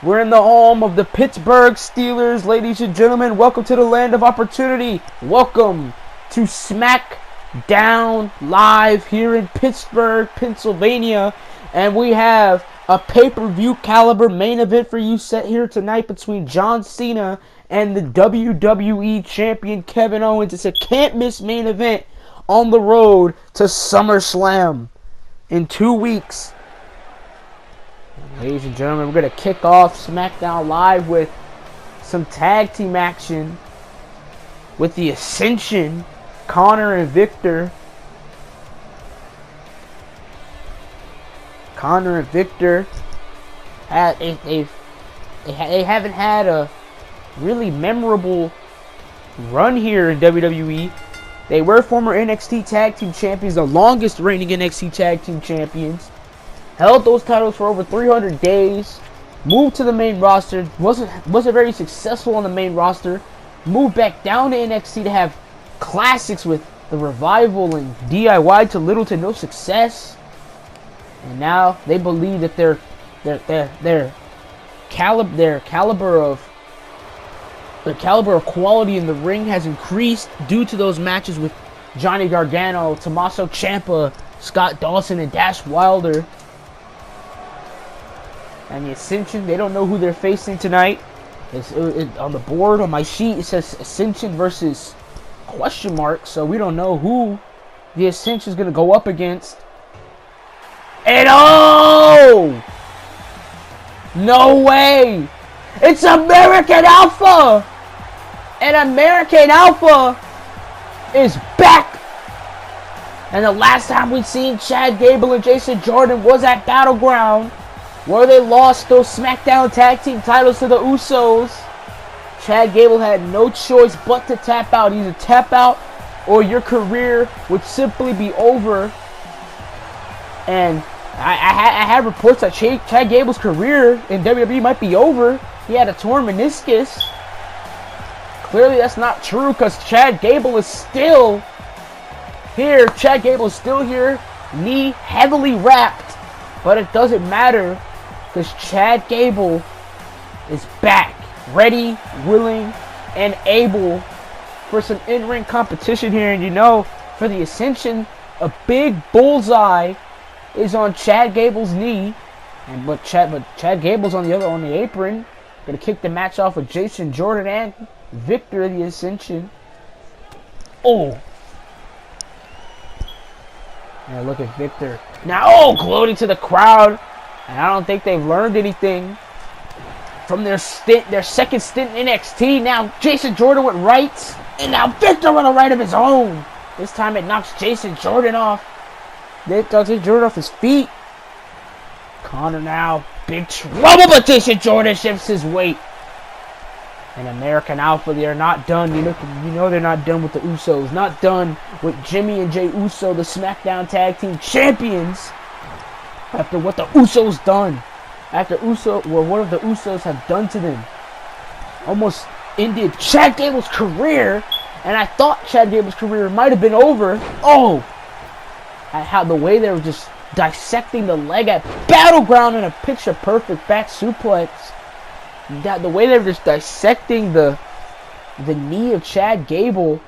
We're in the home of the Pittsburgh Steelers, ladies and gentlemen. Welcome to the land of opportunity. Welcome to SmackDown live here in Pittsburgh, Pennsylvania. And we have a pay-per-view caliber main event for you set here tonight between John Cena and the WWE champion Kevin Owens. It's a can't-miss main event on the road to SummerSlam in 2 weeks. Ladies and gentlemen, we're going to kick off SmackDown Live with some tag team action with the Ascension, Connor and Victor. Connor and Victor, they haven't had a really memorable run here in WWE. They were former NXT Tag Team Champions, the longest reigning NXT Tag Team Champions. Held those titles for over 300 days. Moved to the main roster. Wasn't very successful on the main roster. Moved back down to NXT to have classics with the Revival and DIY to little to no success. And now they believe that their caliber of quality in the ring has increased due to those matches with Johnny Gargano, Tommaso Ciampa, Scott Dawson, and Dash Wilder. And the Ascension, they don't know who they're facing tonight. On the board, on my sheet, it says Ascension versus question mark. So we don't know who the Ascension is going to go up against. And oh! No way! It's American Alpha! And American Alpha is back! And the last time we'd seen Chad Gable and Jason Jordan was at Battleground, where they lost those SmackDown Tag Team titles to the Usos. Chad Gable had no choice but to tap out. Either tap out or your career would simply be over. And I had reports that Chad Gable's career in WWE might be over. He had a torn meniscus. Clearly that's not true, because Chad Gable is still here. Chad Gable is still here. Knee heavily wrapped. But it doesn't matter, because Chad Gable is back, ready, willing, and able for some in-ring competition here. And you know, for the Ascension, a big bullseye is on Chad Gable's knee, but Chad Gable's on the apron, gonna kick the match off with Jason Jordan and Victor of the Ascension. Oh, yeah, look at Victor now, gloating to the crowd. And I don't think they've learned anything from their second stint in NXT. Now Jason Jordan went right, and now Victor went a right of his own. This time it knocks Jason Jordan off. It knocks Jason Jordan off his feet. Connor now, big trouble, but Jason Jordan shifts his weight. And American Alpha, they are not done. You know they're not done with the Usos. Not done with Jimmy and Jey Uso, the SmackDown Tag Team Champions. After what the Usos done. After what the Usos have done to them. Almost ended Chad Gable's career. And I thought Chad Gable's career might have been over. Oh! How the way they were just dissecting the leg at Battleground in a picture-perfect back suplex. The way they were just dissecting the knee of Chad Gable.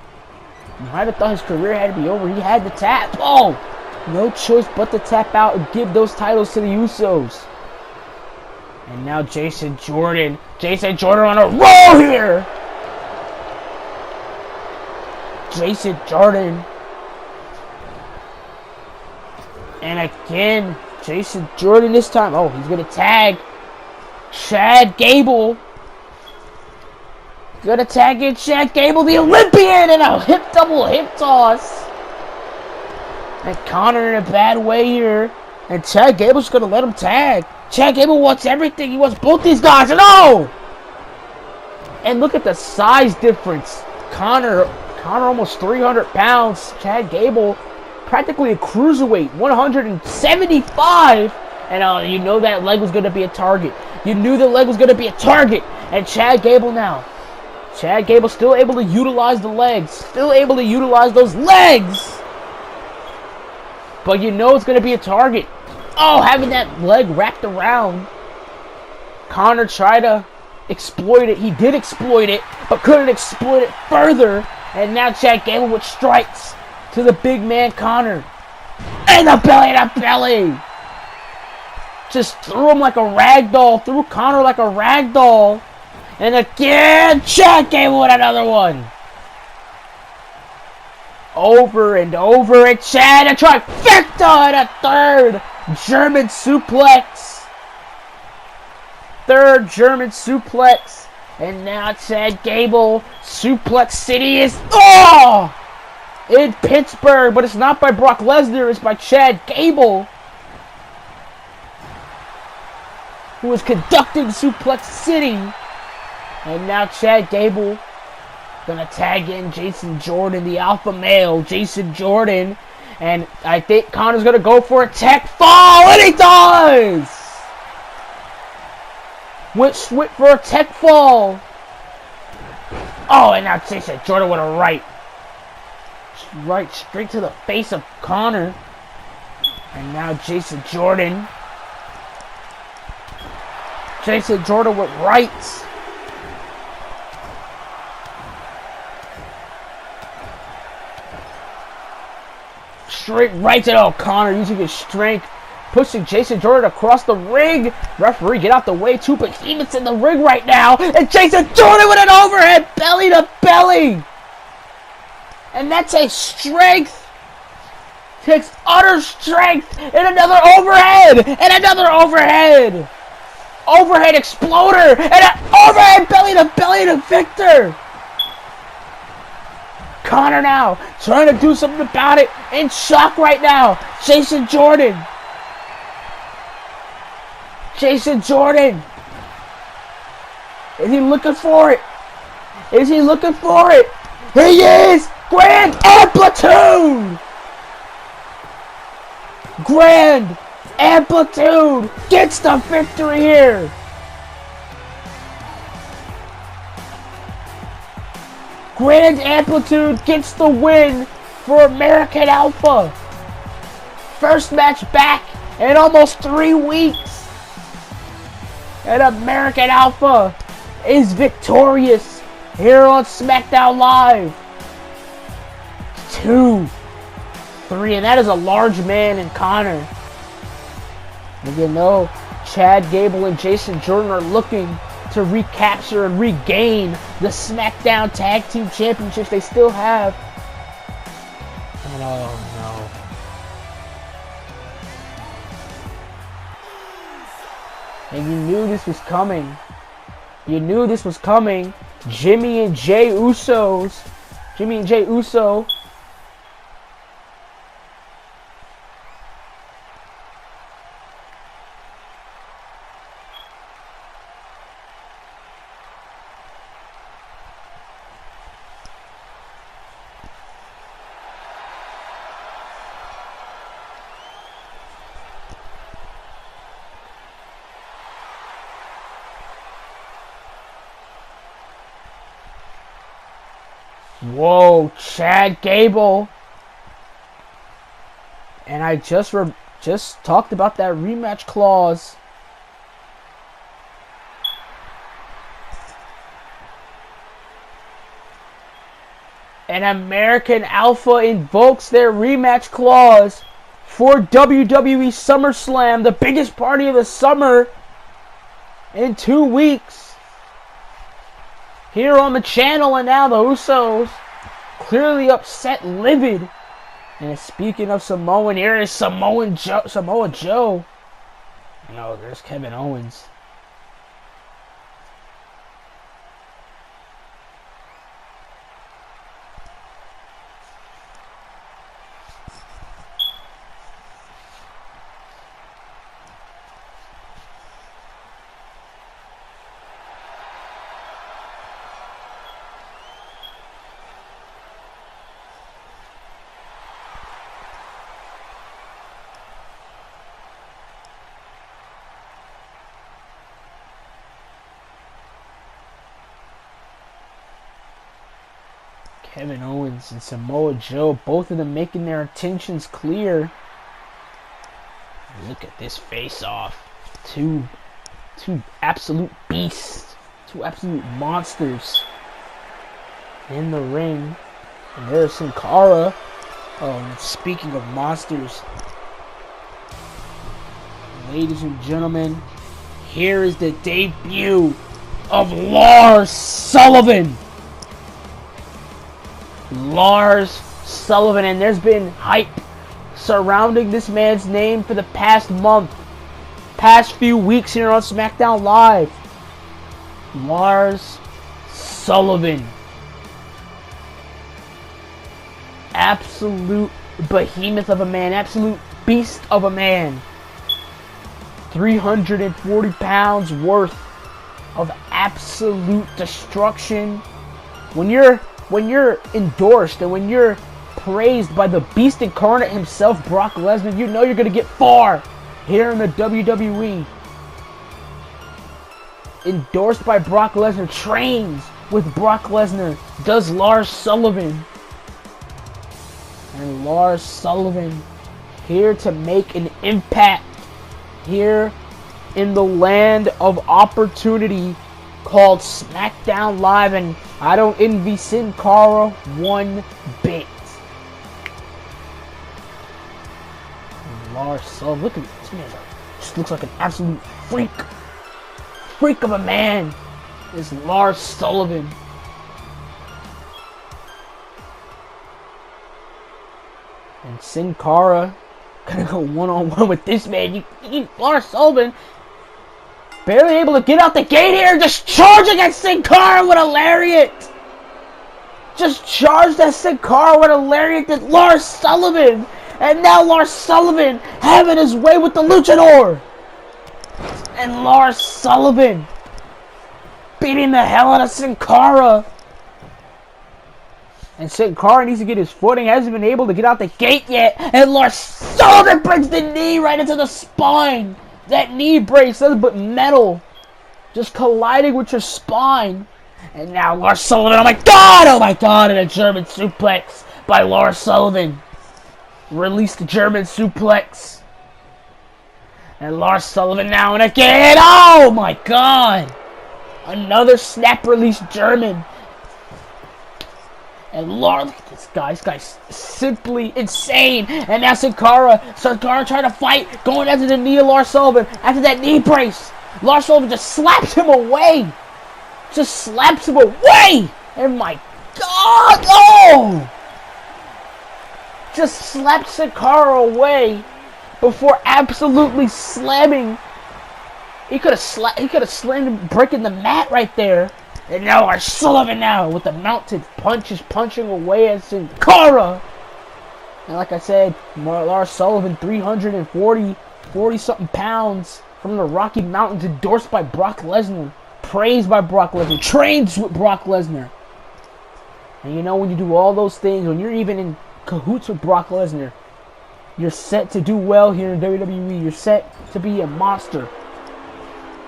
You might have thought his career had to be over. He had to tap. Oh! No choice but to tap out and give those titles to the Usos. And now Jason Jordan on a roll here. Jason Jordan. And again, Jason Jordan this time. Oh, he's going to tag Chad Gable. Gonna tag in Chad Gable, the Olympian, and a double hip toss. And Connor in a bad way here. And Chad Gable's going to let him tag. Chad Gable wants everything. He wants both these guys. And oh! And look at the size difference. Connor almost 300 pounds. Chad Gable practically a cruiserweight. 175. And you know that leg was going to be a target. You knew the leg was going to be a target. And Chad Gable now. Chad Gable still able to utilize the legs. Still able to utilize those legs. But you know it's going to be a target. Oh, having that leg wrapped around Connor tried to exploit it. He did exploit it, but couldn't exploit it further. And now Chad Gable with strikes to the big man Connor. And the belly to belly. Just threw him like a rag doll. Threw Connor like a rag doll. And again, Chad Gable with another one. Over and over, and Chad a trifecta and a third German suplex. Third German suplex. And now Chad Gable, Suplex City is in Pittsburgh, but it's not by Brock Lesnar, it's by Chad Gable, who is conducting Suplex City. And now Chad Gable gonna tag in Jason Jordan, the alpha male, Jason Jordan. And I think Connor's gonna go for a tech fall, and he does! Went for a tech fall. Oh, and now Jason Jordan with a right straight to the face of Connor. And now Jason Jordan with rights. Straight right to Connor using his strength, pushing Jason Jordan across the ring. Referee, get out the way. Two behemoths in the ring right now. And Jason Jordan with an overhead belly to belly. And that's a strength. Takes utter strength. And another overhead. And another overhead. Overhead exploder. And an overhead belly to Victor. Connor now trying to do something about it. In shock right now. Jason Jordan. Is he looking for it? He is! Grand Amplitude gets the victory here. Grand Amplitude gets the win for American Alpha. First match back in almost 3 weeks. And American Alpha is victorious here on SmackDown Live. 2-3, and that is a large man in Connor. And you know, Chad Gable and Jason Jordan are looking to recapture and regain the SmackDown Tag Team Championships they still have. And oh no. And you knew this was coming. Jimmy and Jey Uso. Whoa, Chad Gable. And I just talked about that rematch clause. And American Alpha invokes their rematch clause for WWE SummerSlam, the biggest party of the summer, in 2 weeks. Here on the channel, and now the Usos clearly upset, livid. And speaking of Samoan, here is Samoa Joe. No, there's Kevin Owens. Kevin Owens and Samoa Joe, both of them making their intentions clear. Look at this face-off. Two Two absolute beasts. Two absolute monsters in the ring. And there's Sin Cara. Oh, and speaking of monsters, ladies and gentlemen, here is the debut of Lars Sullivan. Lars Sullivan, and there's been hype surrounding this man's name for the past month, past few weeks here on SmackDown Live. Lars Sullivan. Absolute behemoth of a man, absolute beast of a man. 340 pounds worth of absolute destruction. When you're endorsed and when you're praised by the beast incarnate himself, Brock Lesnar, you know you're gonna get far here in the WWE. Endorsed by Brock Lesnar, trains with Brock Lesnar, does Lars Sullivan. And Lars Sullivan here to make an impact here in the land of opportunity called SmackDown Live, and I don't envy Sin Cara one bit. And Lars Sullivan, look at this man, just looks like an absolute freak of a man. Is Lars Sullivan. And Sin Cara gonna go one-on-one with this man. Lars Sullivan barely able to get out the gate here. Just charging at Sin Cara with a lariat. Just charged at Sin Cara with a lariat at Lars Sullivan. And now Lars Sullivan having his way with the luchador. And Lars Sullivan beating the hell out of Sin Cara. And Sin Cara needs to get his footing. Hasn't been able to get out the gate yet. And Lars Sullivan brings the knee right into the spine. That knee brace, nothing but metal, just colliding with your spine. And now Lars Sullivan, oh my god, and a German suplex by Lars Sullivan. Release the German suplex. And Lars Sullivan now and again, oh my god. Another snap release German. And Lars, look at this guy's simply insane. And now Sin Cara trying to fight, going after the knee of Lars Sullivan. After that knee brace, Lars Sullivan just slaps him away. And my god, oh! Just slapped Sin Cara away before absolutely slamming. He could have slammed him, breaking the mat right there. And now Lars Sullivan now with the mounted punches punching away at Sin Cara. And like I said, Lars Sullivan, 40 something pounds from the Rocky Mountains, endorsed by Brock Lesnar, praised by Brock Lesnar, trains with Brock Lesnar. And you know, when you do all those things, when you're even in cahoots with Brock Lesnar, you're set to do well here in WWE. You're set to be a monster.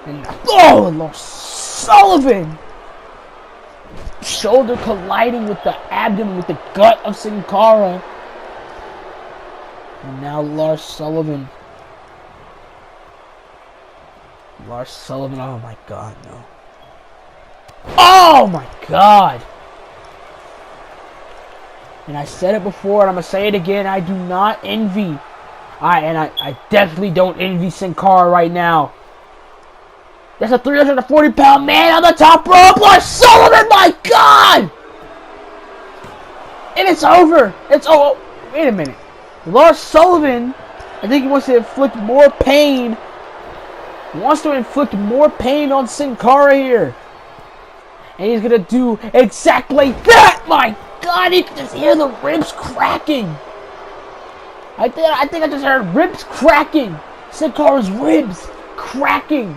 And oh, Lars Sullivan! Shoulder colliding with the abdomen, with the gut of Sin Cara. And now Lars Sullivan. Oh my god, no. Oh my god! And I said it before, and I'm gonna say it again, I do not envy. I definitely don't envy Sin Cara right now. There's a 340-pound man on the top rope. Lars Sullivan, my God! And it's over. Wait a minute. Lars Sullivan, I think he wants to inflict more pain. He wants to inflict more pain on Sin Cara here. And he's going to do exactly that. My God, you can just hear the ribs cracking. I think I just heard ribs cracking. Sin Cara's ribs cracking.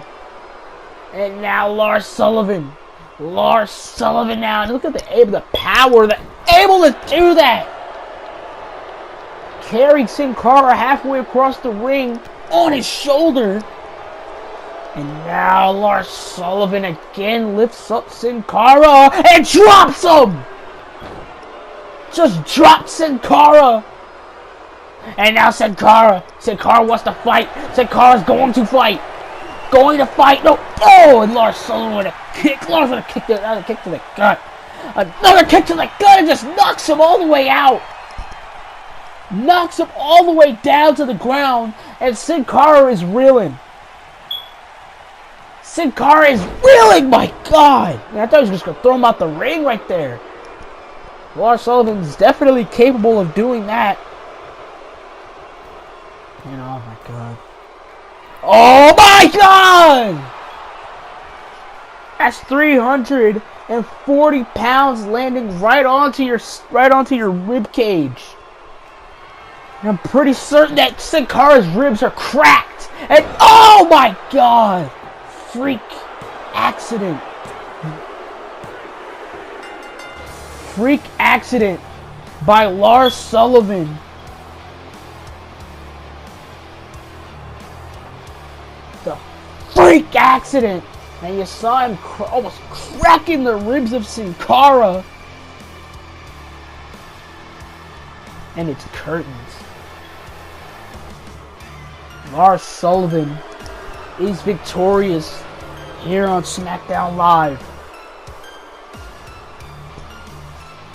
And now Lars Sullivan now. And look at the power, able to do that. Carrying Sin Cara halfway across the ring on his shoulder. And now Lars Sullivan again lifts up Sin Cara and drops him. Just drops Sin Cara. And now Sin Cara wants to fight. Sin Cara's going to fight. going to fight. No. Oh, and Lars Sullivan with a kick. Lars with a kick, another kick to the gut. Another kick to the gut and just knocks him all the way out. Knocks him all the way down to the ground. And Sin Cara is reeling. Sin Cara is reeling, my God. I thought he was just going to throw him out the ring right there. Lars Sullivan's definitely capable of doing that. And oh my God. Oh my God! That's 340 pounds landing right onto your rib cage. And I'm pretty certain that Sin Cara's ribs are cracked. And oh my God! Freak accident. Freak accident by Lars Sullivan. The freak accident. And you saw him almost cracking the ribs of Sin Cara. And it's curtains. Lars Sullivan is victorious here on SmackDown Live.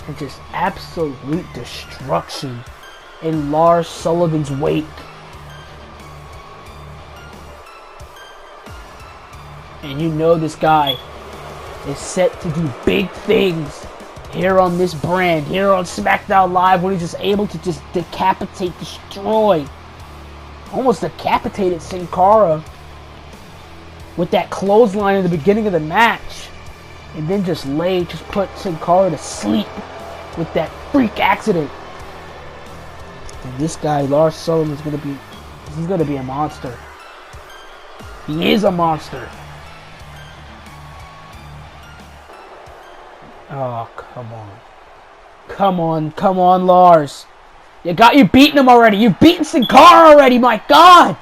And just absolute destruction in Lars Sullivan's wake. And you know this guy is set to do big things here on this brand, here on SmackDown Live, when he's just able to just decapitate, destroy, almost decapitated Sin Cara with that clothesline in the beginning of the match. And then just put Sin Cara to sleep with that freak accident. And this guy, Lars Sullivan, he's gonna be a monster. He is a monster. Oh, come on. Come on, Lars. You beaten him already. You've beaten Sin Cara already, my God.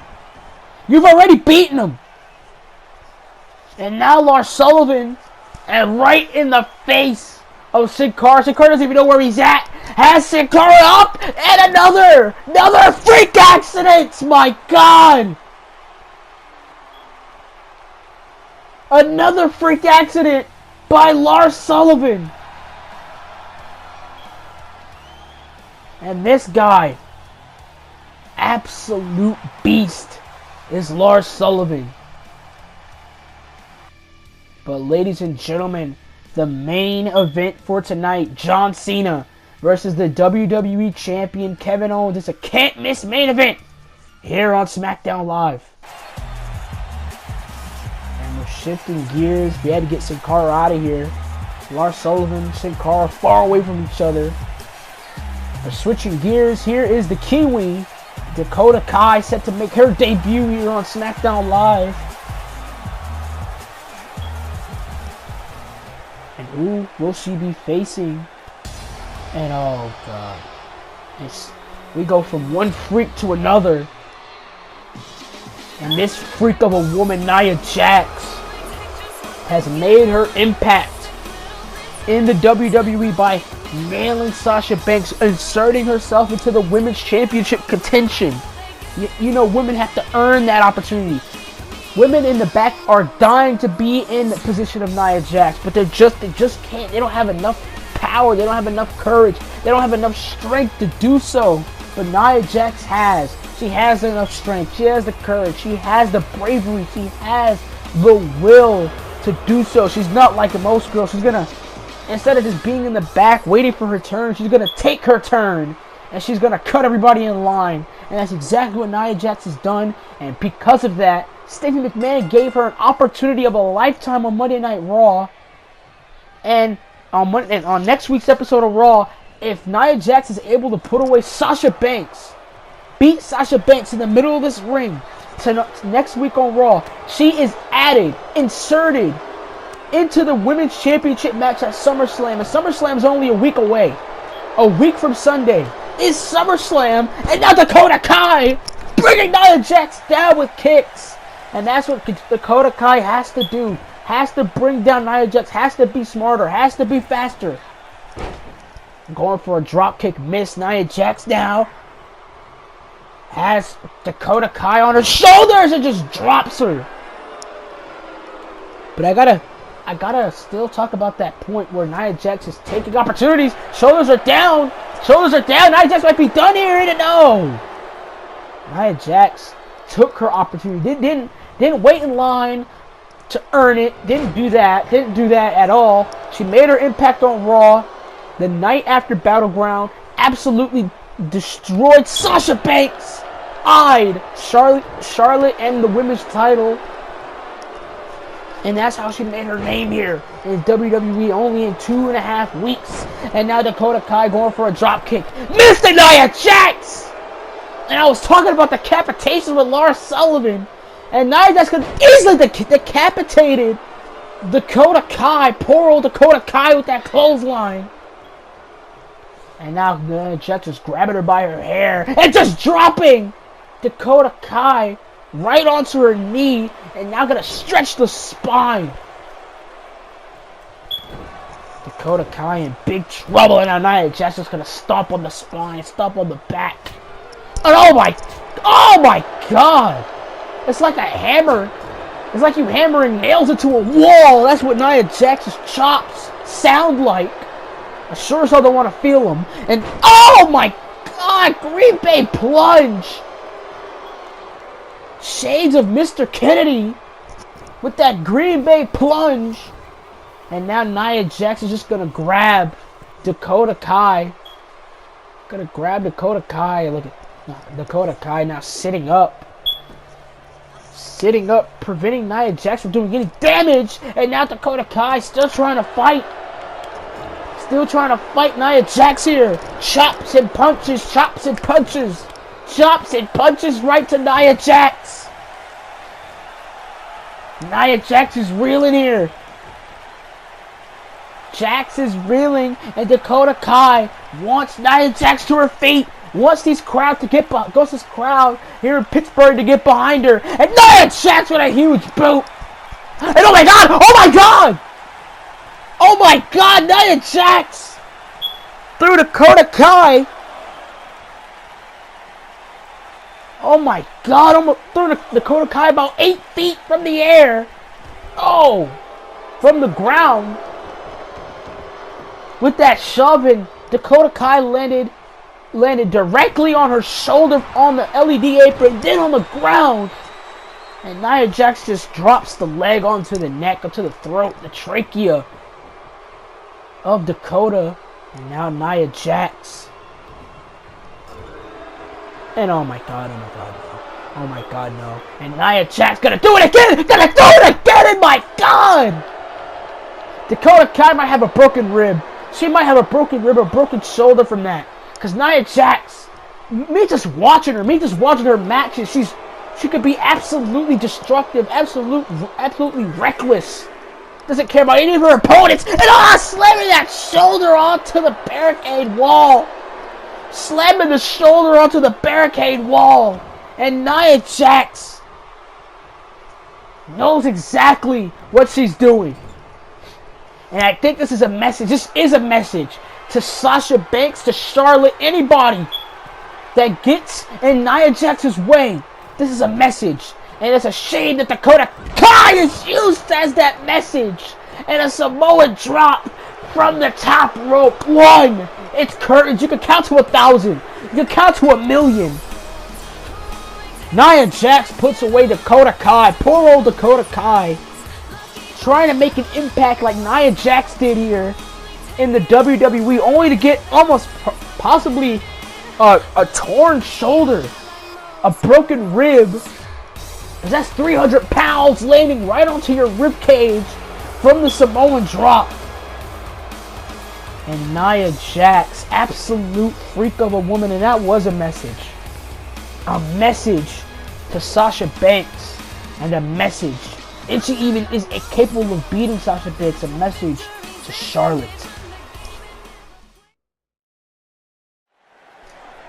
You've already beaten him. And now Lars Sullivan, and right in the face of Sin Cara. Sin Cara doesn't even know where he's at. Has Sin Cara up, and another freak accident. My God. Another freak accident by Lars Sullivan. And this guy, absolute beast, is Lars Sullivan. But ladies and gentlemen, the main event for tonight, John Cena versus the WWE Champion Kevin Owens. It's a can't-miss main event here on SmackDown Live. And we're shifting gears. We had to get Sin Cara out of here. Lars Sullivan, Sin Cara far away from each other. We're switching gears. Here is the Kiwi, Dakota Kai, set to make her debut here on SmackDown Live. And who will she be facing? And oh God, we go from one freak to another. And this freak of a woman, Nia Jax, has made her impact in the WWE by nailing Sasha Banks, inserting herself into the Women's Championship contention. You know, women have to earn that opportunity. Women in the back are dying to be in the position of Nia Jax, but they just can't. They don't have enough power. They don't have enough courage. They don't have enough strength to do so. But Nia Jax has. She has enough strength. She has the courage. She has the bravery. She has the will to do so. She's not like most girls. She's gonna, instead of just being in the back waiting for her turn, she's gonna take her turn and she's gonna cut everybody in line. And that's exactly what Nia Jax has done. And because of that, Stephanie McMahon gave her an opportunity of a lifetime on Monday Night Raw. And on next week's episode of Raw, if Nia Jax is able to put away Sasha Banks, beat Sasha Banks in the middle of this ring to next week on Raw, she is inserted into the Women's Championship match at SummerSlam. And SummerSlam's only a week away. A week from Sunday is SummerSlam, and now Dakota Kai bringing Nia Jax down with kicks. And that's what Dakota Kai has to do. Has to bring down Nia Jax. Has to be smarter. Has to be faster. Going for a dropkick miss. Nia Jax now has Dakota Kai on her shoulders and just drops her. But I gotta still talk about that point where Nia Jax is taking opportunities. Shoulders are down. Shoulders are down. Nia Jax might be done here. No. Nia Jax took her opportunity. Didn't wait in line to earn it. Didn't do that. Didn't do that at all. She made her impact on Raw the night after Battleground. Absolutely destroyed Sasha Banks. Eyed Charlotte and the women's title. And that's how she made her name here in WWE only in 2.5 weeks. And now Dakota Kai going for a drop kick. Missed the Nia Jax! And I was talking about decapitation with Lars Sullivan. And Nia Jax could easily decapitated Dakota Kai. Poor old Dakota Kai with that clothesline. And now Nia Jax is grabbing her by her hair and just dropping Dakota Kai right onto her knee, and now gonna stretch the spine. Dakota Kai in big trouble, and now Nia Jax is gonna stomp on the spine, stomp on the back. And oh my god! It's like a hammer. It's like you hammering nails into a wall. That's what Nia Jax's chops sound like. I sure as hell don't want to feel them. And oh my god, Green Bay plunge. Shades of Mr. Kennedy with that Green Bay plunge. And now Nia Jax is just going to grab Dakota Kai. Going to grab Dakota Kai. Look at Dakota Kai now sitting up. Sitting up, preventing Nia Jax from doing any damage. And now Dakota Kai still trying to fight. Still trying to fight Nia Jax here. Chops and punches, chops and punches. Chops and punches right to Nia Jax. Nia Jax is reeling here. Jax is reeling, and Dakota Kai wants Nia Jax to her feet. Wants this crowd here in Pittsburgh to get behind her. And Nia Jax with a huge boot. And oh my god! Oh my god! Oh my god! Nia Jax through Dakota Kai. Oh my god, almost threw Dakota Kai about 8 feet from the air. Oh, from the ground. With that shove, and Dakota Kai landed directly on her shoulder on the LED apron, then on the ground. And Nia Jax just drops the leg onto the neck, onto the throat, the trachea of Dakota. And now Nia Jax. And oh my god, no. Oh my god, no. And Nia Jax gonna do it again! Gonna do it again! And my god! Dakota Kai might have a broken rib. She might have a broken rib or broken shoulder from that. Because Nia Jax, me just watching her matches, she could be absolutely destructive, absolutely reckless. Doesn't care about any of her opponents. And slamming that shoulder onto the barricade wall. Slamming the shoulder onto the barricade wall. And Nia Jax knows exactly what she's doing. And I think this is a message. This is a message to Sasha Banks, to Charlotte, anybody that gets in Nia Jax's way. This is a message. And it's a shame that Dakota Kai is used as that message. And a Samoan drop from the top rope. 1. It's curtains. You can count to 1,000. You can count to 1,000,000. Nia Jax puts away Dakota Kai. Poor old Dakota Kai. Trying to make an impact like Nia Jax did here in the WWE, only to get almost possibly a torn shoulder, a broken rib. That's 300 pounds landing right onto your rib cage from the Samoan drop. And Nia Jax, absolute freak of a woman, and that was a message. A message to Sasha Banks, and a message, and she even is capable of beating Sasha Banks, a message to Charlotte.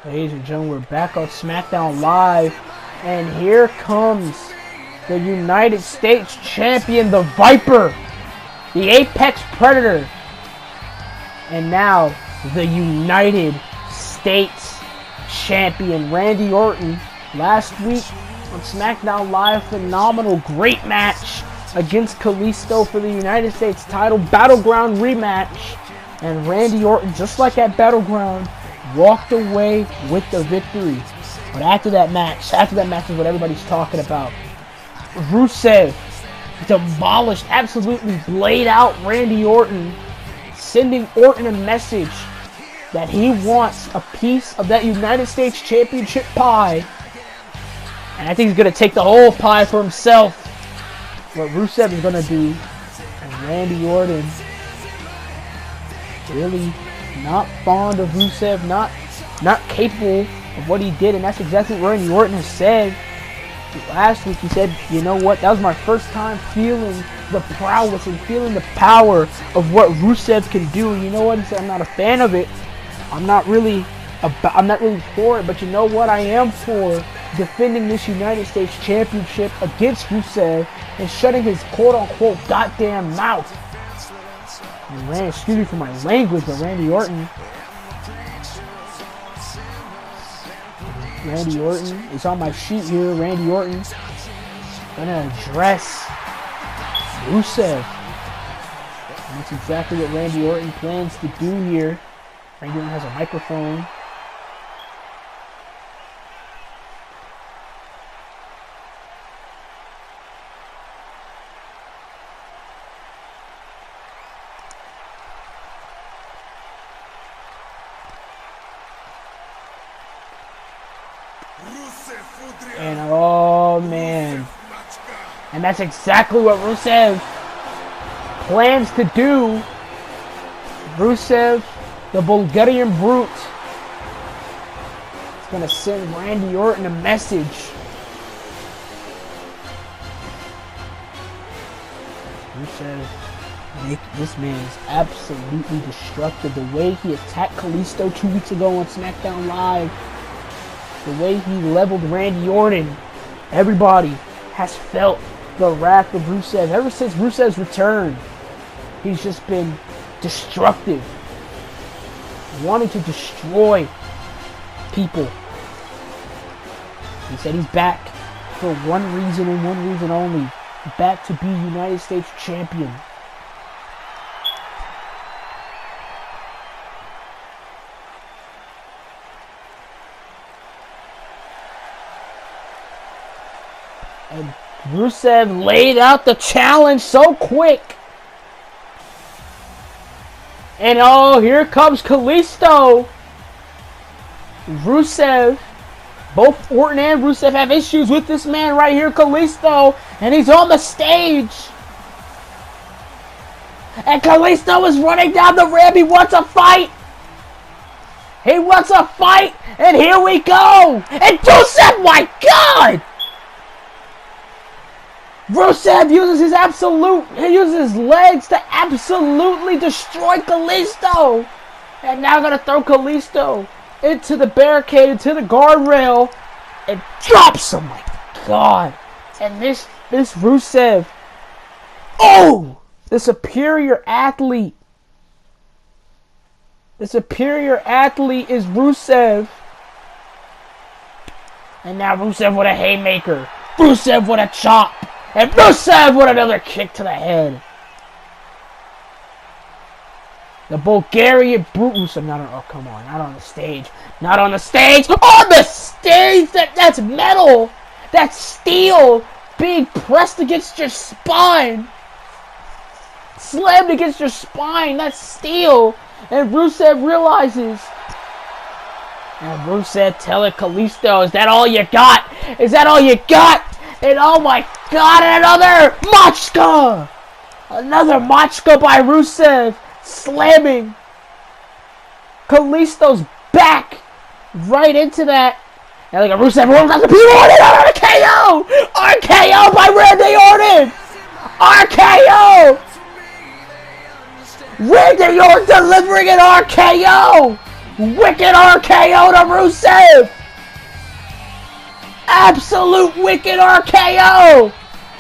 Ladies and gentlemen, we're back on SmackDown Live, and here comes the United States Champion, the Viper, the Apex Predator, and now the United States Champion, Randy Orton. Last week on SmackDown Live, phenomenal, great match against Kalisto for the United States title Battleground rematch. And Randy Orton, just like at Battleground, walked away with the victory. But after that match is what everybody's talking about. Rusev demolished, absolutely laid out Randy Orton, sending Orton a message that he wants a piece of that United States Championship pie. And I think he's going to take the whole pie for himself. What Rusev is going to do. And Randy Orton, really not fond of Rusev, not capable of what he did. And that's exactly what Randy Orton has said. Last week he said, you know what, that was my first time feeling the prowess and feeling the power of what Rusev can do. And you know what, he said, I'm not a fan of it. I'm not really for it, but you know what I am for? Defending this United States Championship against Rusev and shutting his quote-unquote goddamn mouth. And excuse me for my language, but Randy Orton is on my sheet here. Randy Orton gonna address Rusev. And that's exactly what Randy Orton plans to do here. Randy Orton has a microphone. And oh man, and that's exactly what Rusev plans to do. Rusev, the Bulgarian Brute, is gonna send Randy Orton a message. Rusev, this man is absolutely destructive. The way he attacked Kalisto 2 weeks ago on SmackDown Live. The way he leveled Randy Orton, everybody has felt the wrath of Rusev. Ever since Rusev's return, he's just been destructive, wanting to destroy people. He said he's back for one reason and one reason only, back to be United States champion. And Rusev laid out the challenge so quick. And oh, here comes Kalisto. Rusev, both Orton and Rusev have issues with this man right here, Kalisto. And he's on the stage. And Kalisto is running down the ramp. He wants a fight. He wants a fight. And here we go. And Rusev, my God. Rusev uses his legs to absolutely destroy Kalisto. And now gonna throw Kalisto into the barricade, into the guardrail, and drops him. My God. And this Rusev, oh, the superior athlete. The superior athlete is Rusev. And now Rusev with a haymaker. Rusev with a chop. And Rusev with another kick to the head. The Bulgarian Brute. Rusev not on. Oh, come on. Not on the stage. Not on the stage. On the stage! That's metal. That's steel being pressed against your spine. Slammed against your spine. That's steel. And Rusev realizes. And Rusev telling Kalisto, is that all you got? Is that all you got? And oh my God, and another Machka! Another Machka by Rusev, slamming Kalisto's back right into that. And like a Rusev rolls out the RKO! RKO by Randy Orton! RKO! Randy Orton delivering an RKO! Wicked RKO to Rusev! Absolute wicked RKO!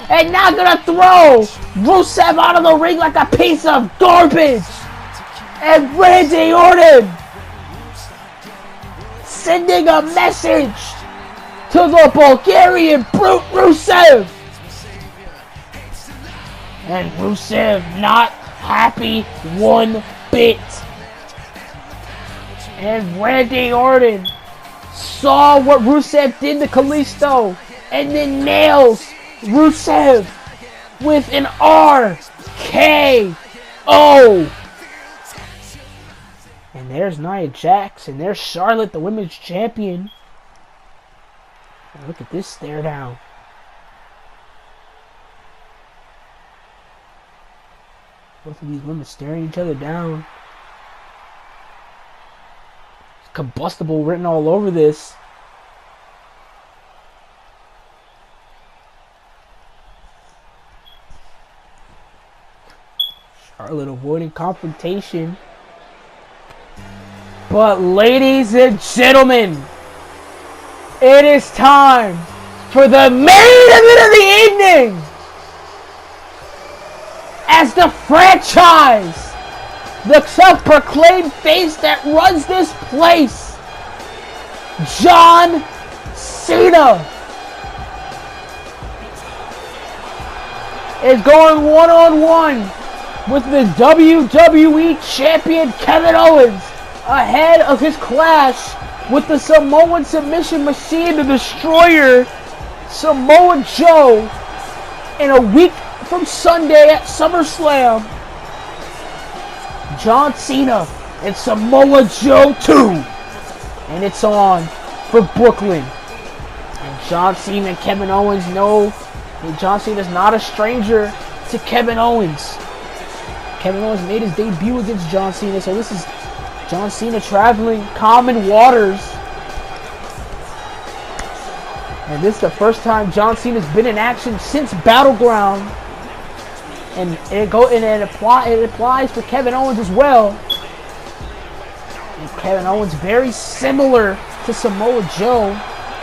And now gonna throw Rusev out of the ring like a piece of garbage! And Randy Orton sending a message to the Bulgarian Brute Rusev! And Rusev not happy one bit. And Randy Orton saw what Rusev did to Kalisto and then nails Rusev with an RKO. And there's Nia Jax, and there's Charlotte, the women's champion. And look at this stare down. Both of these women staring each other down. It's combustible written all over this. Charlotte avoiding confrontation. But ladies and gentlemen, it is time for the main event of the evening. As the franchise, the self-proclaimed face that runs this place, John Cena, is going one-on-one with the WWE Champion Kevin Owens ahead of his clash with the Samoan submission machine, the Destroyer, Samoa Joe, in a week from Sunday at SummerSlam. John Cena and Samoa Joe 2. And it's on for Brooklyn. And John Cena and Kevin Owens know that John Cena is not a stranger to Kevin Owens. Kevin Owens made his debut against John Cena, so this is John Cena traveling common waters. And this is the first time John Cena's been in action since Battleground. And it applies for Kevin Owens as well. And Kevin Owens very similar to Samoa Joe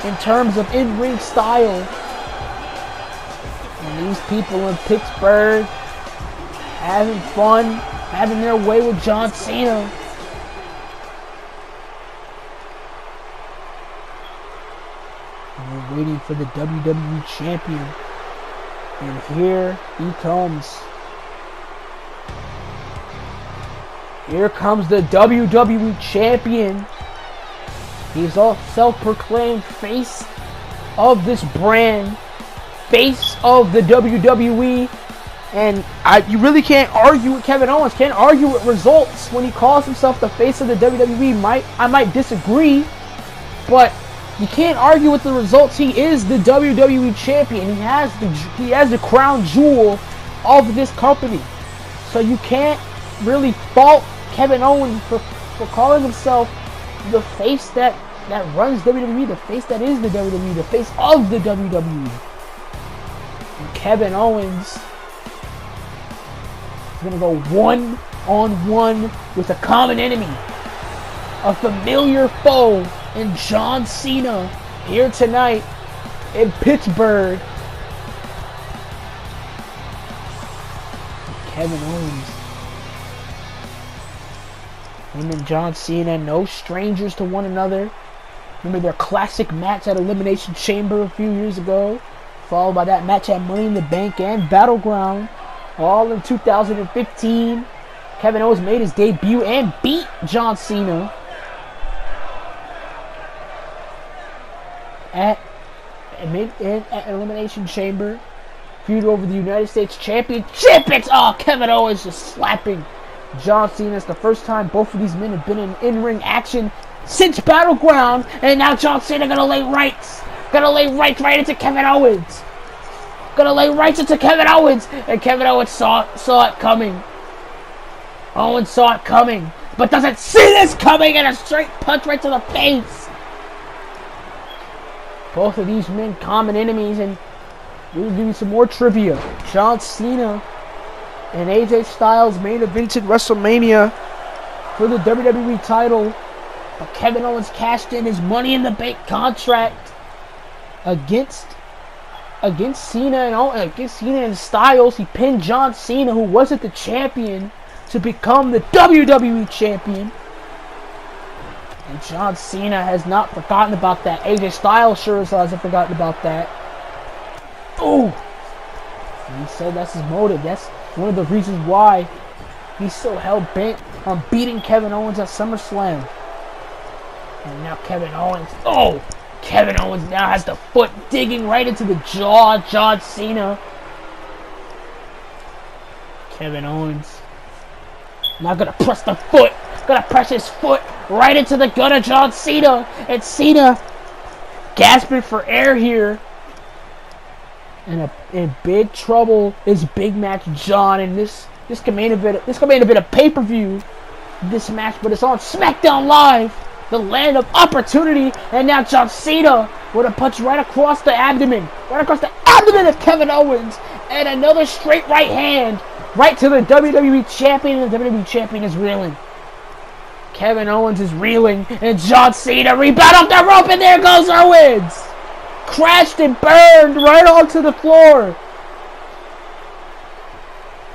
in terms of in-ring style. And these people in Pittsburgh having fun, having their way with John Cena. And we're waiting for the WWE Champion. And here he comes. Here comes the WWE Champion. He's all self-proclaimed face of this brand, face of the WWE. And you really can't argue with Kevin Owens. Can't argue with results when he calls himself the face of the WWE. I might disagree, but you can't argue with the results. He is the WWE Champion. He has the crown jewel of this company. So you can't really fault Kevin Owens for calling himself the face that runs WWE, the face that is the WWE, the face of the WWE. And Kevin Owens is going to go one-on-one with a common enemy, a familiar foe in John Cena here tonight in Pittsburgh. Kevin Owens. Him and John Cena, no strangers to one another. Remember their classic match at Elimination Chamber a few years ago, followed by that match at Money in the Bank and Battleground, all in 2015. Kevin Owens made his debut and beat John Cena at Elimination Chamber. Feud over the United States Championship. Oh, Kevin Owens just slapping John Cena. It's the first time both of these men have been in-ring action since Battleground, and now John Cena gonna lay right into Kevin Owens. And Kevin Owens saw it coming. Owens saw it coming, but doesn't see this coming, and a straight punch right to the face. Both of these men common enemies, and we'll give you some more trivia. John Cena and AJ Styles main event at WrestleMania for the WWE title. But Kevin Owens cashed in his Money in the Bank contract against Cena and Styles. He pinned John Cena, who wasn't the champion, to become the WWE champion. And John Cena has not forgotten about that. AJ Styles sure as hell hasn't forgotten about that. Oh! He said that's his motive. That's one of the reasons why he's so hell-bent on beating Kevin Owens at SummerSlam. And now Kevin Owens, Kevin Owens now has the foot digging right into the jaw of John Cena. Kevin Owens now gonna press the foot, gonna press his foot right into the gut of John Cena. And Cena gasping for air here. And in big trouble is Big Match John. And this can mean a bit of pay-per-view, this match, but it's on SmackDown Live, the land of opportunity. And now John Cena with a punch right across the abdomen of Kevin Owens, and another straight right hand right to the WWE Champion, and the WWE Champion is reeling. Kevin Owens is reeling, and John Cena rebound off the rope, and there goes Owens! Crashed and burned right onto the floor.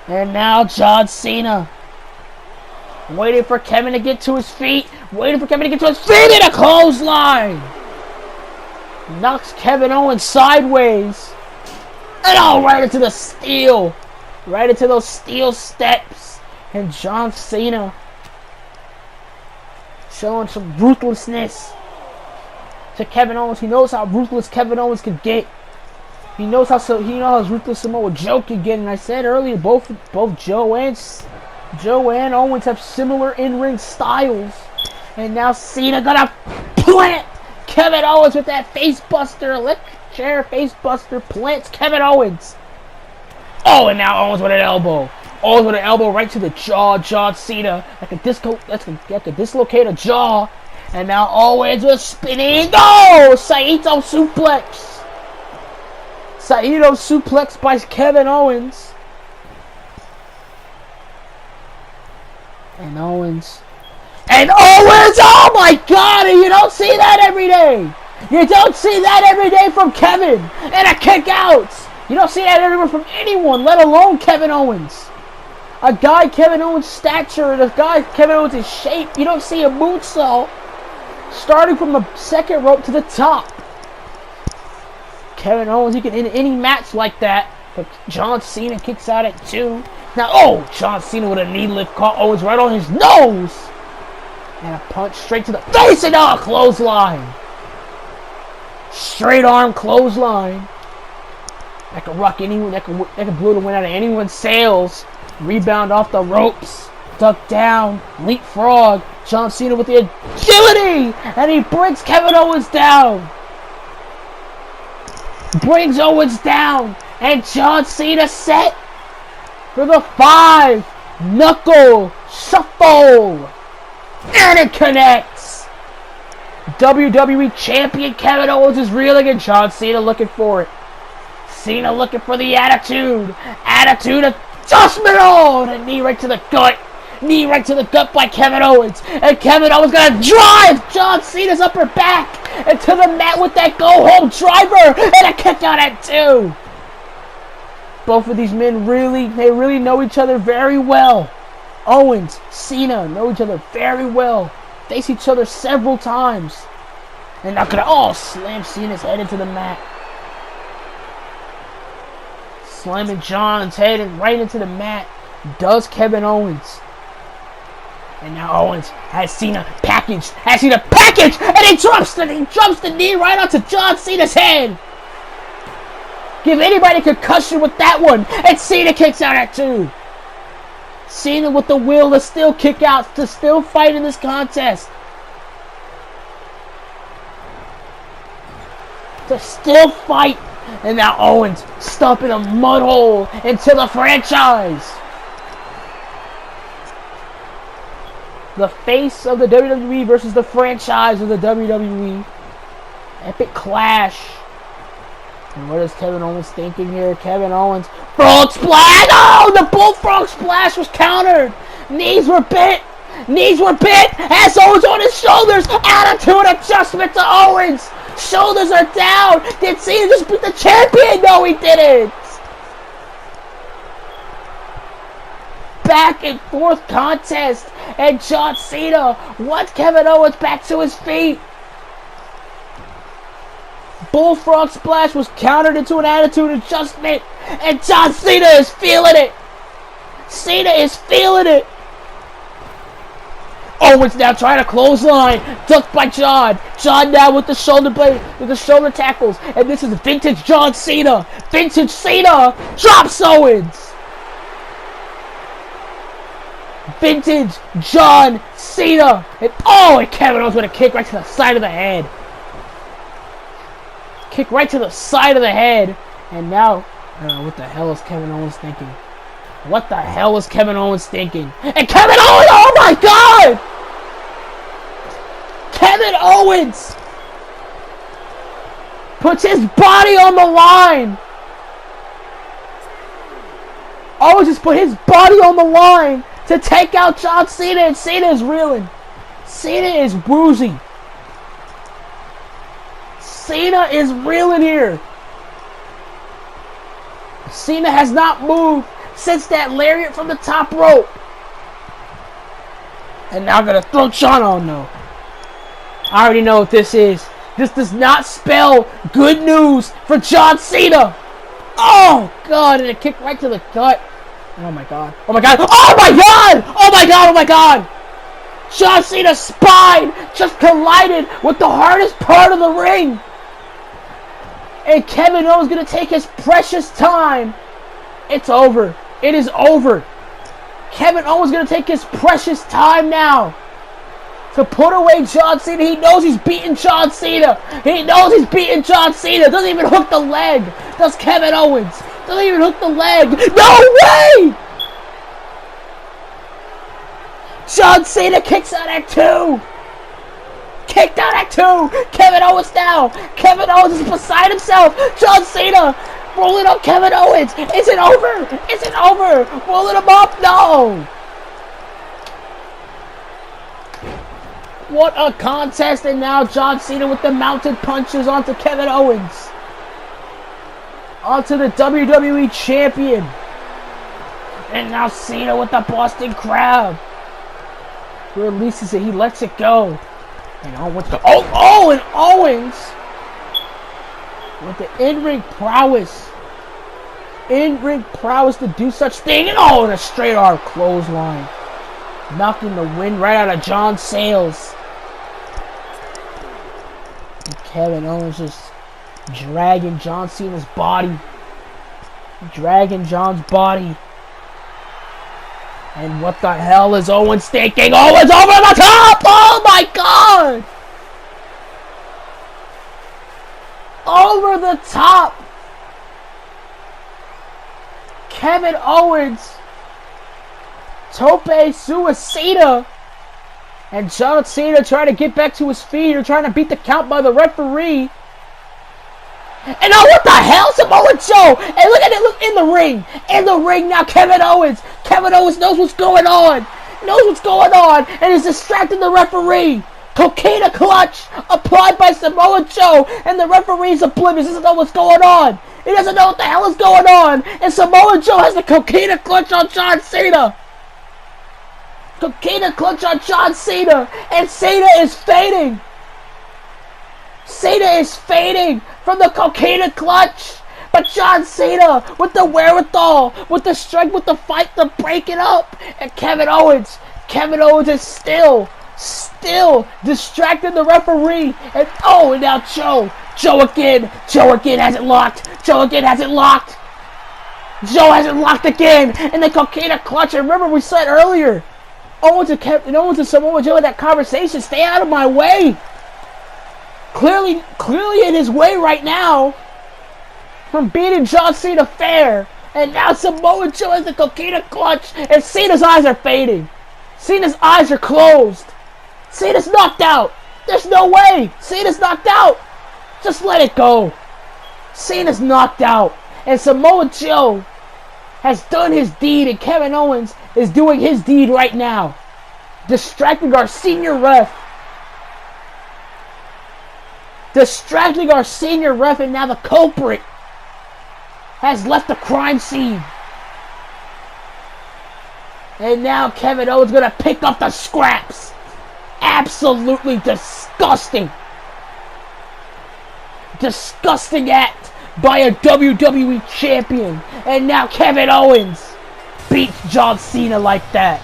And now John Cena waiting for Kevin to get to his feet, and a clothesline! Knocks Kevin Owens sideways, and right into the steel. Right into those steel steps. And John Cena showing some ruthlessness to Kevin Owens. He knows how ruthless Kevin Owens can get. He knows how ruthless Samoa Joe can get. And I said earlier, both Joe and Owens have similar in-ring styles. And now Cena gonna plant Kevin Owens with that face buster, electric chair face buster, plants Kevin Owens. And now Owens with an elbow. Owens with an elbow right to the jaw, John Cena. Like a dislocate a jaw. And now Owens with spinning. Saito suplex. Saito suplex by Kevin Owens. And Owens, oh my God, you don't see that every day. You don't see that every day from Kevin. And a kick out. You don't see that everywhere from anyone, let alone Kevin Owens. A guy Kevin Owens' stature, and a guy Kevin Owens' shape, you don't see a moonsault starting from the second rope to the top. Kevin Owens, he can end any match like that, but John Cena kicks out at 2. Now, John Cena with a knee lift, caught Owens right on his nose. And a punch straight to the face, and a clothesline. Straight arm clothesline. That could rock anyone, that could blow the wind out of anyone's sails. Rebound off the ropes. Duck down. Leapfrog. John Cena with the agility. And he brings Kevin Owens down. Brings Owens down. And John Cena set for the 5 knuckle shuffle. And it connects. WWE Champion Kevin Owens is reeling, and John Cena looking for it. Cena looking for the attitude. Attitude adjustment. And a knee right to the gut. Knee right to the gut by Kevin Owens. And Kevin Owens gonna drive John Cena's upper back into the mat with that go-home driver. And a kick out at 2. Both of these men really know each other very well. Owens, Cena know each other very well. Face each other several times. And now gonna slam Cena's head into the mat. Slamming John's head and right into the mat does Kevin Owens. And now Owens has Cena packaged. And he drops the knee right onto John Cena's head. Give anybody concussion with that one. And Cena kicks out at 2. Cena with the will to still kick out, to still fight in this contest. To still fight. And now Owens stumping a mud hole into the franchise. The face of the WWE versus the franchise of the WWE. Epic clash. And what is Kevin Owens thinking here? Kevin Owens, frog splash! The bullfrog splash was countered. Knees were bent. Has Owens on his shoulders. Attitude adjustment to Owens. Shoulders are down. Did Cena just beat the champion? No, he didn't. Back and forth contest. And John Cena wants Kevin Owens back to his feet. Bullfrog splash was countered into an attitude adjustment. And John Cena is feeling it. Cena is feeling it. Owens now trying to clothesline. Ducked by John. John now with the shoulder blade, with the shoulder tackles. And this is vintage John Cena. Vintage Cena drops Owens. Vintage John Cena. And Kevin Owens with a kick right to the side of the head. Kick right to the side of the head. And now, what the hell is Kevin Owens thinking? What the hell is Kevin Owens thinking? And Kevin Owens, oh my God! Kevin Owens puts his body on the line. Owens just put his body on the line to take out John Cena, and Cena is reeling. Cena is woozy. Cena is reeling here. Cena has not moved since that lariat from the top rope. And now gonna throw John on. No. I already know what this is. This does not spell good news for John Cena. Oh God, and a kick right to the gut. Oh my God. Oh my God. Oh my God. Oh my God. Oh my God. John Cena's spine just collided with the hardest part of the ring. And Kevin Owens gonna take his precious time. It's over. It is over. Kevin Owens gonna take his precious time now to put away John Cena. He knows he's beating John Cena. He knows he's beating John Cena. Doesn't even hook the leg. Does Kevin Owens. Doesn't even hook the leg. No way! John Cena kicks out at 2. Kicked out at 2. Kevin Owens now. Kevin Owens is beside himself. John Cena rolling up Kevin Owens. Is it over? Is it over? Rolling him up? No. What a contest. And now John Cena with the mounted punches onto Kevin Owens. Onto the WWE Champion. And now Cena with the Boston Crab. Releases it. He lets it go. And Owens go. And Owens with the in-ring prowess. In-ring prowess to do such thing. And and a straight arm clothesline. Knocking the wind right out of John's sails. And Kevin Owens just dragging John Cena's body. Dragging John's body. And what the hell is Owens thinking? Owens over the top! Oh my God! Over the top! Kevin Owens, Tope Suicida, and John Cena trying to get back to his feet or trying to beat the count by the referee. And what the hell? Samoa Joe! And look at it, look in the ring. In the ring now, Kevin Owens. Kevin Owens knows what's going on. And is distracting the referee. Coquina clutch applied by Samoa Joe. And the referee's oblivious. He doesn't know what's going on. He doesn't know what the hell is going on. And Samoa Joe has the coquina clutch on John Cena. Coquina clutch on John Cena. And Cena is fading. Cena is fading from the coquina clutch. But John Cena with the wherewithal, with the strength, with the fight to break it up. And Kevin Owens is still distracting the referee. And now Joe again has it locked. Joe has it locked again. And the coquina clutch. And remember we said earlier, Owens and Samoa Joe in that conversation, stay out of my way. Clearly in his way right now from beating John Cena fair. And now Samoa Joe has the coquina clutch. And Cena's eyes are fading. Cena's eyes are closed. Cena's knocked out. There's no way. Cena's knocked out. Just let it go. Cena's knocked out. And Samoa Joe has done his deed. And Kevin Owens is doing his deed right now. Distracting our senior ref. And now the culprit has left the crime scene. And now Kevin Owens gonna pick up the scraps. Absolutely disgusting. Disgusting act by a WWE champion. And now Kevin Owens beats John Cena like that.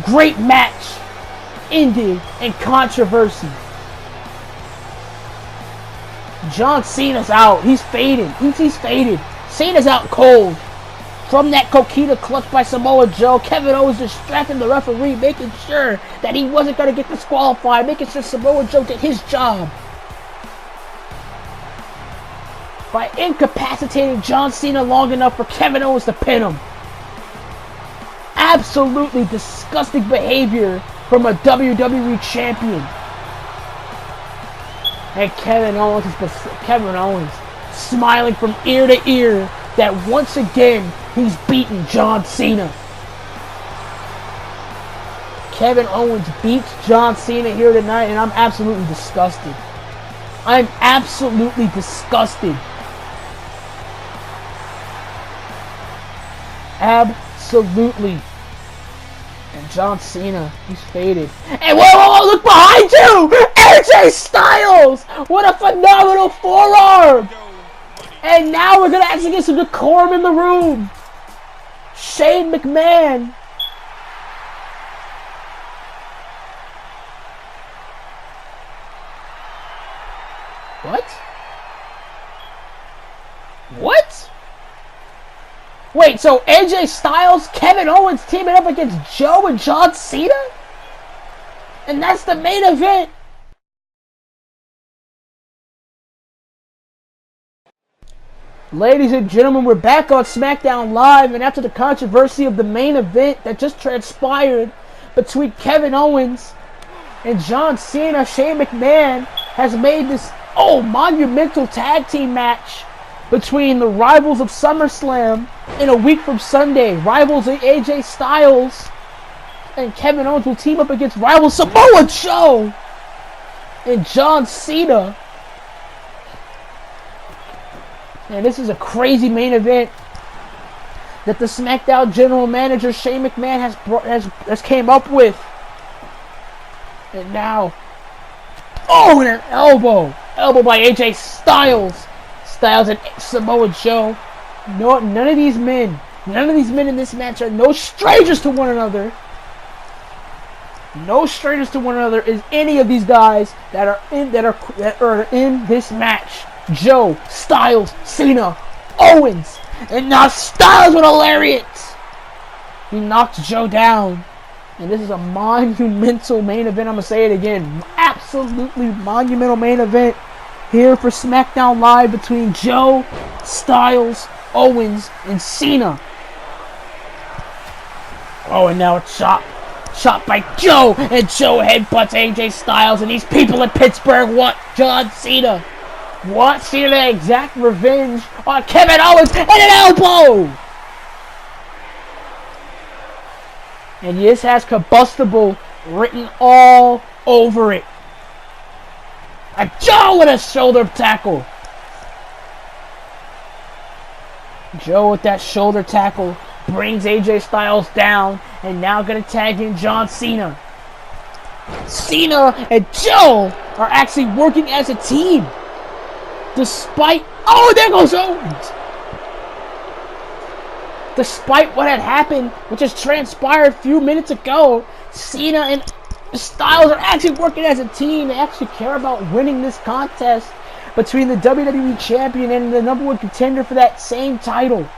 Great match. Ended in controversy. John Cena's out. He's faded. He's faded. Cena's out cold. From that coquina clutch by Samoa Joe, Kevin Owens distracting the referee, making sure that he wasn't going to get disqualified, making sure Samoa Joe did his job by incapacitating John Cena long enough for Kevin Owens to pin him. Absolutely disgusting behavior from a WWE champion. And Kevin Owens smiling from ear to ear that once again he's beaten John Cena. Kevin Owens beats John Cena here tonight, and I'm absolutely disgusted. I'm absolutely disgusted. Absolutely. And John Cena, he's faded. And whoa, look behind you! AJ Styles! What a phenomenal forearm! And now we're going to actually get some decorum in the room. Shane McMahon. What? What? Wait, so AJ Styles, Kevin Owens teaming up against Joe and John Cena? And that's the main event? Ladies and gentlemen, we're back on SmackDown Live, and after the controversy of the main event that just transpired between Kevin Owens and John Cena, Shane McMahon has made this monumental tag team match between the rivals of SummerSlam in a week from Sunday. Rivals AJ Styles and Kevin Owens will team up against rivals Samoa Joe and John Cena. And this is a crazy main event that the SmackDown general manager Shane McMahon has came up with. And now, and an elbow by AJ Styles. Styles and Samoa Joe. No, none of these men in this match are no strangers to one another. No strangers to one another is any of these guys that are in this match. Joe, Styles, Cena, Owens, and now Styles with a lariat. He knocked Joe down. And this is a monumental main event. I'm going to say it again. Absolutely monumental main event here for SmackDown Live between Joe, Styles, Owens, and Cena. Oh, and now a chop by Joe. And Joe headbutts AJ Styles. And these people in Pittsburgh want John Cena. Want Cena to exact revenge on Kevin Owens and an elbow. And this has combustible written all over it. A Joe with a shoulder tackle. Joe with that shoulder tackle brings AJ Styles down, and now going to tag in John Cena. Cena and Joe are actually working as a team. Despite... there goes Owens. Despite what had happened, which has transpired a few minutes ago, Cena and Styles are actually working as a team. They actually care about winning this contest between the WWE Champion and the number one contender for that same title.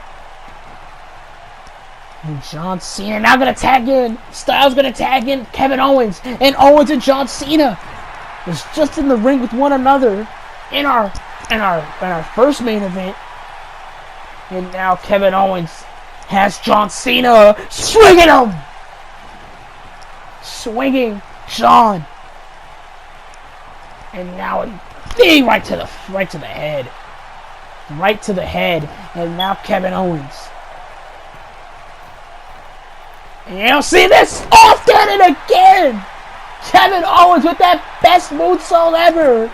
And John Cena now going to tag in. Styles going to tag in Kevin Owens. And Owens and John Cena is just in the ring with one another in our first main event. And now Kevin Owens has John Cena swinging him. Swinging John. And now a knee right to the head. Right to the head. And now Kevin Owens. And you don't see this often and again. Kevin Owens with that best moonsault ever.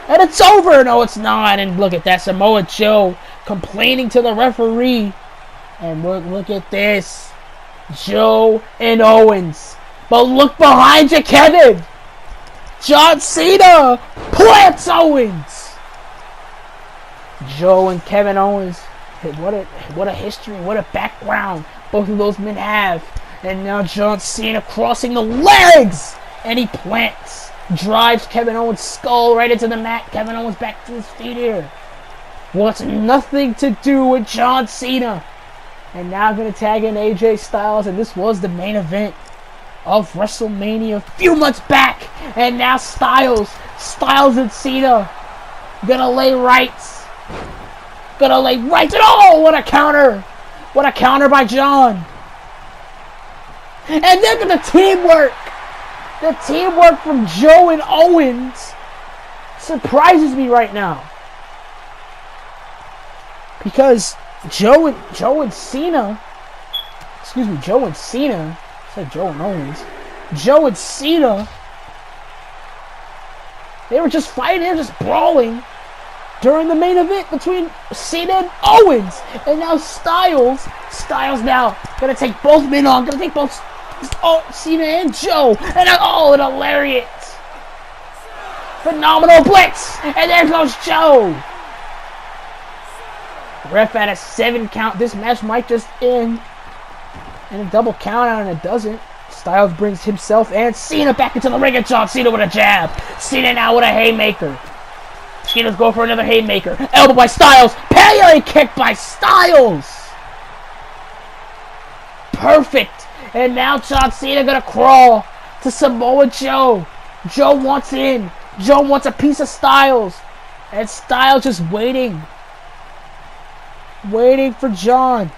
And it's over. No, it's not. And look at that. Samoa Joe complaining to the referee. And look at this. Joe and Owens. But look behind you, Kevin. John Cena plants Owens. Joe and Kevin Owens. What a history, what a background both of those men have. And now John Cena crossing the legs, and he plants, drives Kevin Owens' skull right into the mat. Kevin Owens back to his feet here. Wants nothing to do with John Cena. And now going to tag in AJ Styles, and this was the main event of WrestleMania a few months back. And now Styles and Cena gonna lay rights. And oh, what a counter! What a counter by John. And then the teamwork. The teamwork from Joe and Owens surprises me right now. Because Joe and Cena, I said Joe and Owens. Joe and Cena, they were just fighting, they were just brawling during the main event between Cena and Owens. And now Styles now gonna take both men on, gonna take both Cena and Joe. And an hilarious, phenomenal blitz. And there goes Joe. Ref at a 7 count. This match might just end in a double count out, and it doesn't. Styles brings himself and Cena back into the ring, and John Cena with a jab. Cena now with a haymaker. Cena's going for another haymaker. Elbow by Styles. Pele kick by Styles. Perfect. And now John Cena gonna crawl to Samoa Joe. Joe wants in. Joe wants a piece of Styles. And Styles just waiting for John.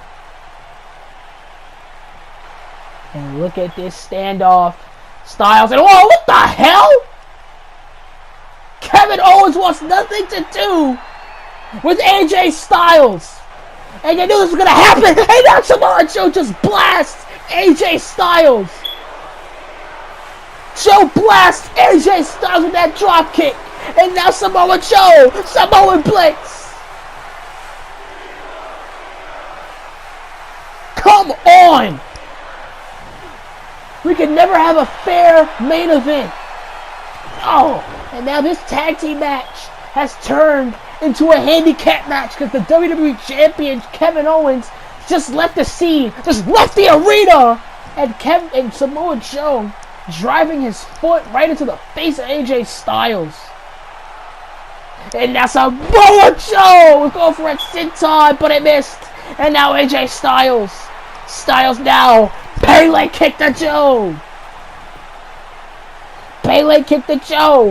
And look at this standoff. Styles and whoa, what the hell? Kevin Owens wants nothing to do with AJ Styles. And you knew this was gonna happen. And now Samoa Joe just blasts AJ Styles. Joe blasts AJ Styles with that drop kick. And now Samoa Blitz. Come on! We can never have a fair main event. Oh, and now this tag team match has turned into a handicap match because the WWE Champion Kevin Owens just left the scene, just left the arena, and Samoa Joe driving his foot right into the face of AJ Styles. And now Samoa Joe was going for a senton, but it missed. And now AJ Styles now, Pele kicked the Joe.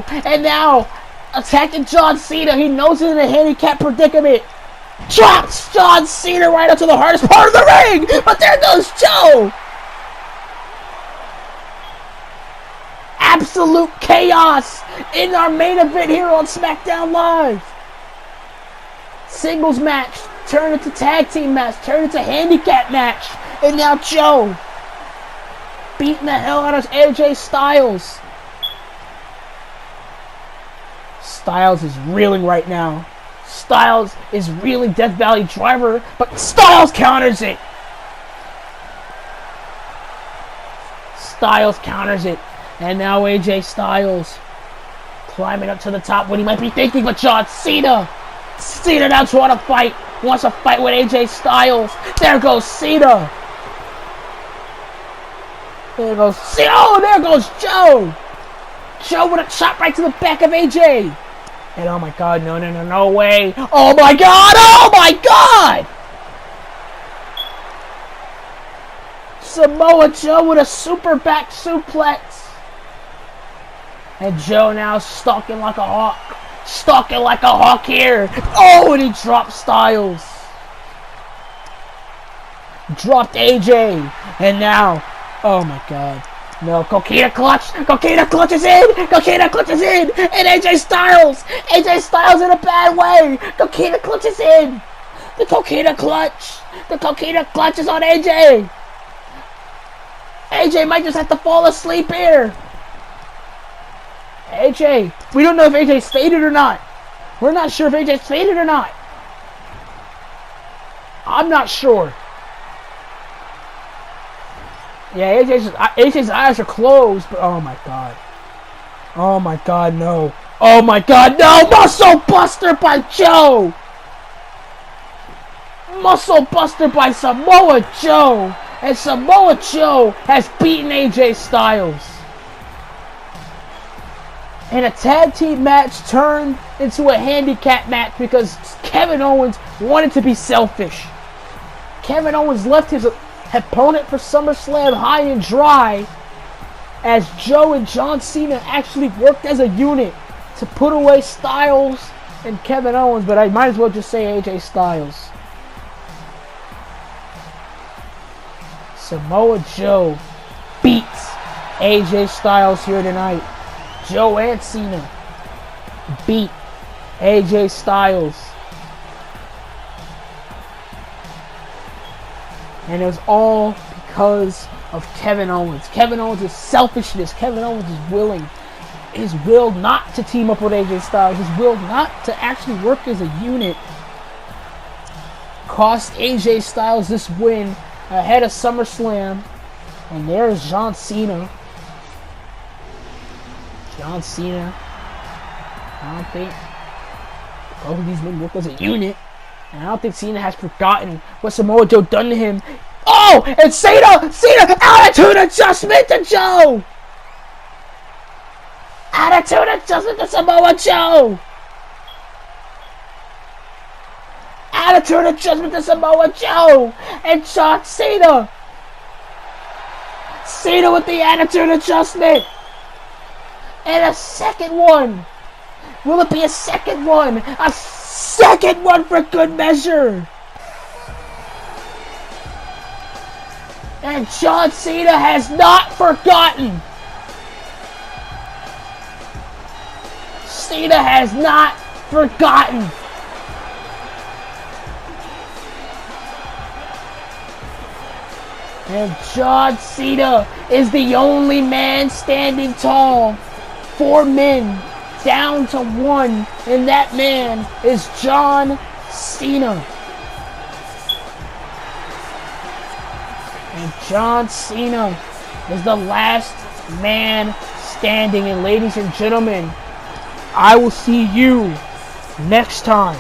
And now attacking John Cena. He knows he's in a handicap predicament. Drops John Cena right up to the hardest part of the ring. But there goes Joe. Absolute chaos in our main event here on SmackDown Live. Singles match turned into tag team match, turned into handicap match. And now Joe beating the hell out of AJ Styles. Styles is reeling right now. Styles is reeling, Death Valley Driver, but Styles counters it. And now AJ Styles climbing up to the top when he might be thinking, but John Cena now trying to fight. Wants to fight with AJ Styles. There goes Cena. There goes Cena. Oh, there goes Joe. Joe with a chop right to the back of AJ. And oh my God, no way. Oh my God. Samoa Joe with a super back suplex. And Joe now stalking like a hawk here. Oh, and he dropped Styles. Dropped AJ. And now, oh my God. No, Coquina Clutch is in. And AJ Styles in a bad way. Coquina Clutch is in. The Coquina Clutch is on AJ. AJ might just have to fall asleep here. AJ, we don't know if AJ's faded or not. We're not sure if AJ's faded or not. I'm not sure. Yeah, AJ's eyes are closed, but oh my God, no. Muscle Buster by Joe. Muscle Buster by Samoa Joe. And Samoa Joe has beaten AJ Styles. And a tag team match turned into a handicap match because Kevin Owens wanted to be selfish. Kevin Owens left his opponent for SummerSlam high and dry as Joe and John Cena actually worked as a unit to put away Styles and Kevin Owens, but I might as well just say AJ Styles. Samoa Joe beats AJ Styles here tonight. Joe and Cena beat AJ Styles. And it was all because of Kevin Owens. Kevin Owens' selfishness. Kevin Owens is his will not to team up with AJ Styles. His will not to actually work as a unit cost AJ Styles this win ahead of SummerSlam. And there's John Cena. John Cena. I don't think both of these men work as a unit. And I don't think Cena has forgotten what Samoa Joe done to him. Oh! And Cena! Attitude adjustment to Joe! Attitude adjustment to Samoa Joe! Attitude adjustment to Samoa Joe! And John Cena! Cena with the attitude adjustment! And a second one! Will it be a second one? A second one for good measure! And John Cena has not forgotten! Cena has not forgotten! And John Cena is the only man standing tall. 4 men down to 1, and that man is John Cena. And John Cena is the last man standing. And ladies and gentlemen, I will see you next time.